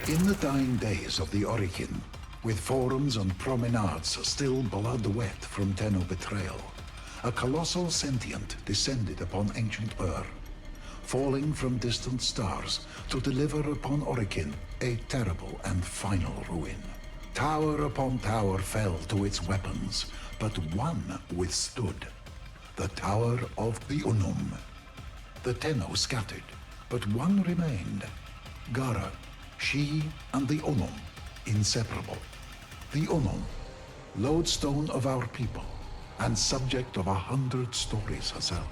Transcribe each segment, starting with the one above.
In the dying days of the Orichin, with forums and promenades still blood wet from Tenno betrayal, a colossal sentient descended upon ancient Ur, falling from distant stars to deliver upon Orichin a terrible and final ruin. Tower upon tower fell to its weapons, but one withstood. The Tower of the Unum. The Tenno scattered, but one remained. Gara, she and the Unum, inseparable. The Unum, lodestone of our people, and subject of 100 stories herself.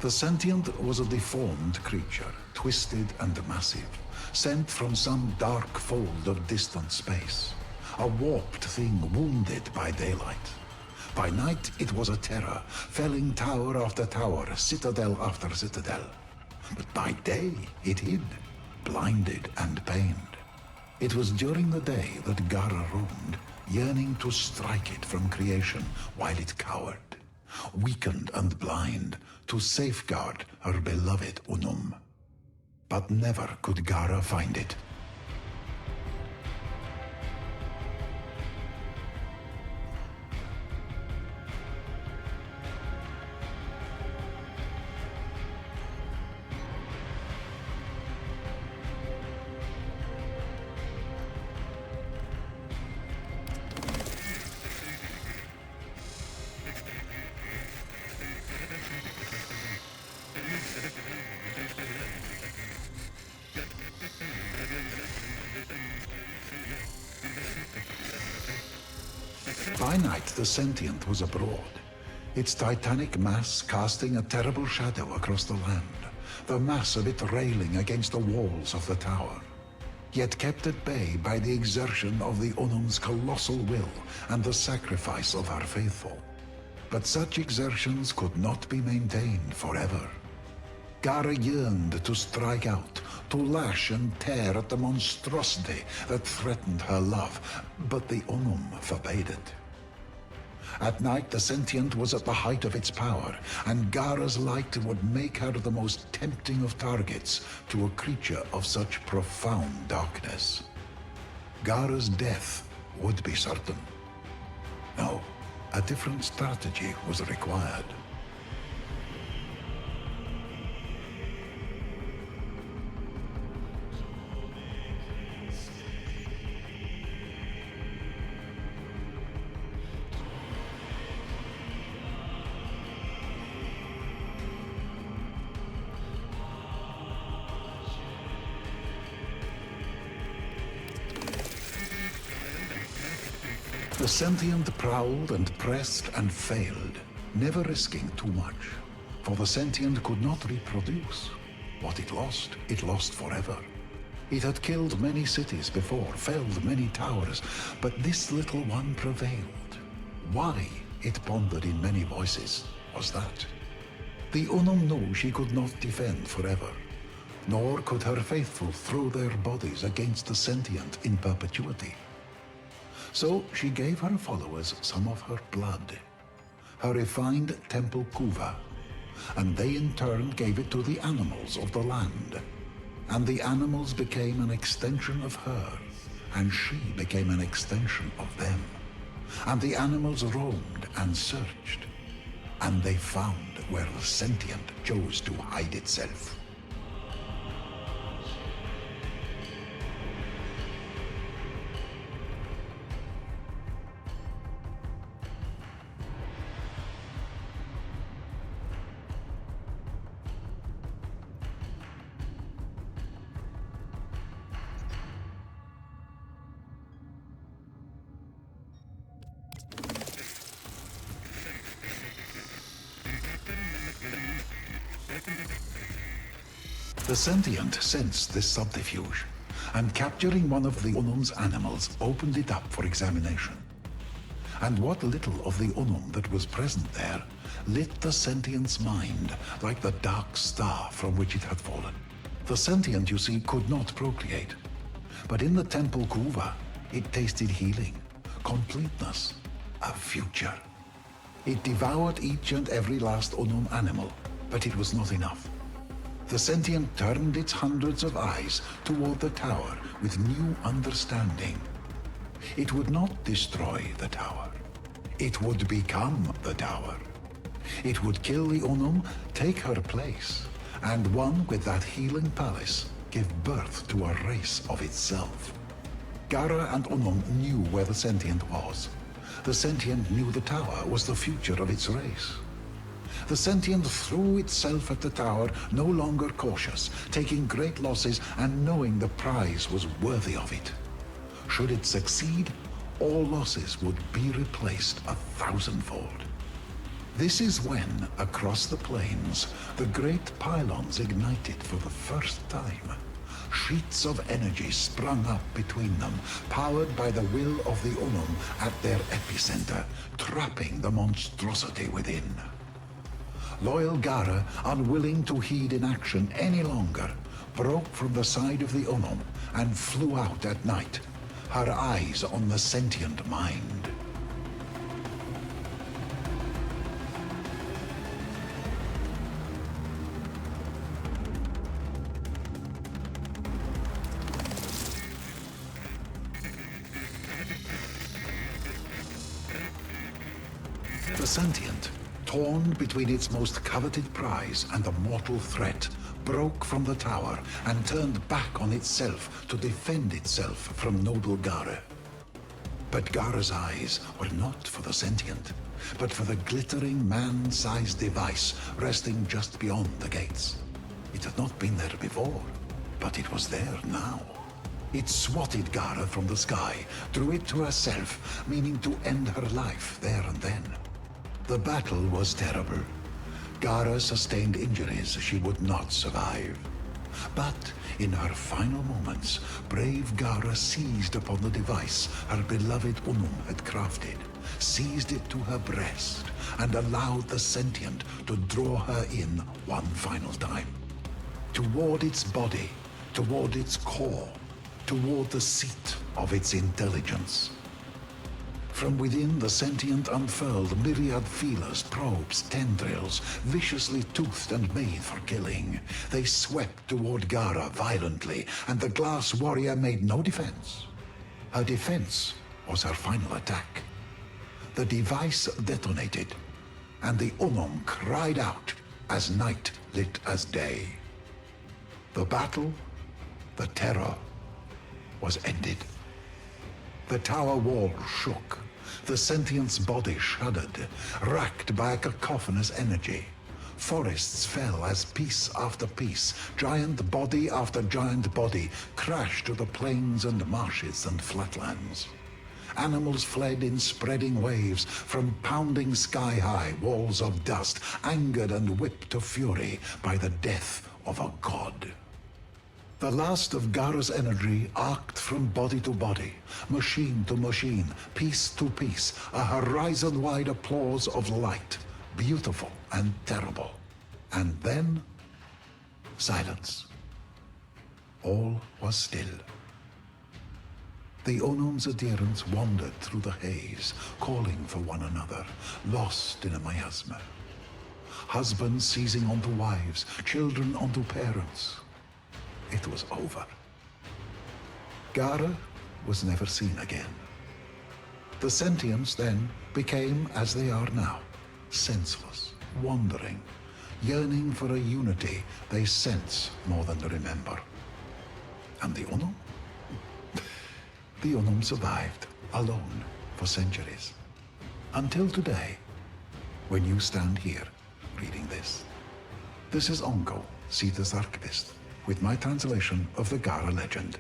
The sentient was a deformed creature, twisted and massive, sent from some dark fold of distant space. A warped thing wounded by daylight. By night it was a terror, felling tower after tower, citadel after citadel. But by day it hid, blinded and pained. It was during the day that Gara roamed, yearning to strike it from creation while it cowered, weakened and blind, to safeguard her beloved Unum. But never could Gara find it. By night, the sentient was abroad, its titanic mass casting a terrible shadow across the land, the mass of it railing against the walls of the tower, yet kept at bay by the exertion of the Unum's colossal will and the sacrifice of her faithful. But such exertions could not be maintained forever. Gara yearned to strike out, to lash and tear at the monstrosity that threatened her love, but the Unum forbade it. At night, the sentient was at the height of its power, and Gara's light would make her the most tempting of targets to a creature of such profound darkness. Gara's death would be certain. No, a different strategy was required. The sentient prowled and pressed and failed, never risking too much, for the sentient could not reproduce. What it lost forever. It had killed many cities before, felled many towers, but this little one prevailed. Why, it pondered in many voices, was that? The Unum knew she could not defend forever, nor could her faithful throw their bodies against the sentient in perpetuity. So she gave her followers some of her blood, her refined temple kuva, and they in turn gave it to the animals of the land. And the animals became an extension of her, and she became an extension of them. And the animals roamed and searched, and they found where the sentient chose to hide itself. The sentient sensed this subterfuge, and capturing one of the Unum's animals, opened it up for examination. And what little of the Unum that was present there lit the sentient's mind like the dark star from which it had fallen. The sentient, you see, could not procreate, but in the temple kuva, it tasted healing, completeness, a future. It devoured each and every last Unum animal, but it was not enough. The sentient turned its hundreds of eyes toward the tower with new understanding. It would not destroy the tower. It would become the tower. It would kill the Unum, take her place, and one with that healing palace give birth to a race of itself. Gara and Unum knew where the sentient was. The sentient knew the tower was the future of its race. The sentient threw itself at the tower, no longer cautious, taking great losses and knowing the prize was worthy of it. Should it succeed, all losses would be replaced 1,000-fold. This is when, across the plains, the great pylons ignited for the first time. Sheets of energy sprung up between them, powered by the will of the Unum at their epicenter, trapping the monstrosity within. Loyal Gara, unwilling to heed inaction any longer, broke from the side of the Unum and flew out at night, her eyes on the sentient mind. The sentient, torn between its most coveted prize and the mortal threat, broke from the tower and turned back on itself to defend itself from noble Gara. But Gara's eyes were not for the sentient, but for the glittering man-sized device resting just beyond the gates. It had not been there before, but it was there now. It swatted Gara from the sky, drew it to herself, meaning to end her life there and then. The battle was terrible. Gara sustained injuries she would not survive. But in her final moments, brave Gara seized upon the device her beloved Unum had crafted, seized it to her breast, and allowed the sentient to draw her in one final time. Toward its body, toward its core, toward the seat of its intelligence. From within, the sentient unfurled myriad feelers, probes, tendrils, viciously toothed and made for killing. They swept toward Gara violently, and the glass warrior made no defense. Her defense was her final attack. The device detonated, and the Unum cried out as night lit as day. The battle, the terror, was ended. The tower wall shook. The sentient's body shuddered, racked by a cacophonous energy. Forests fell as piece after piece, giant body after giant body, crashed to the plains and marshes and flatlands. Animals fled in spreading waves from pounding sky-high walls of dust, angered and whipped to fury by the death of a god. The last of Gara's energy arced from body to body, machine to machine, piece to piece, a horizon-wide applause of light, beautiful and terrible. And then, silence. All was still. The Unum's adherents wandered through the haze, calling for one another, lost in a miasma. Husbands seizing onto wives, children onto parents. It was over. Gara was never seen again. The sentients then became as they are now, senseless, wandering, yearning for a unity they sense more than they remember. And the Unum? The Unum survived, alone, for centuries. Until today, when you stand here, reading this. This is Onko, Sita's archivist, with my translation of the Gara legend.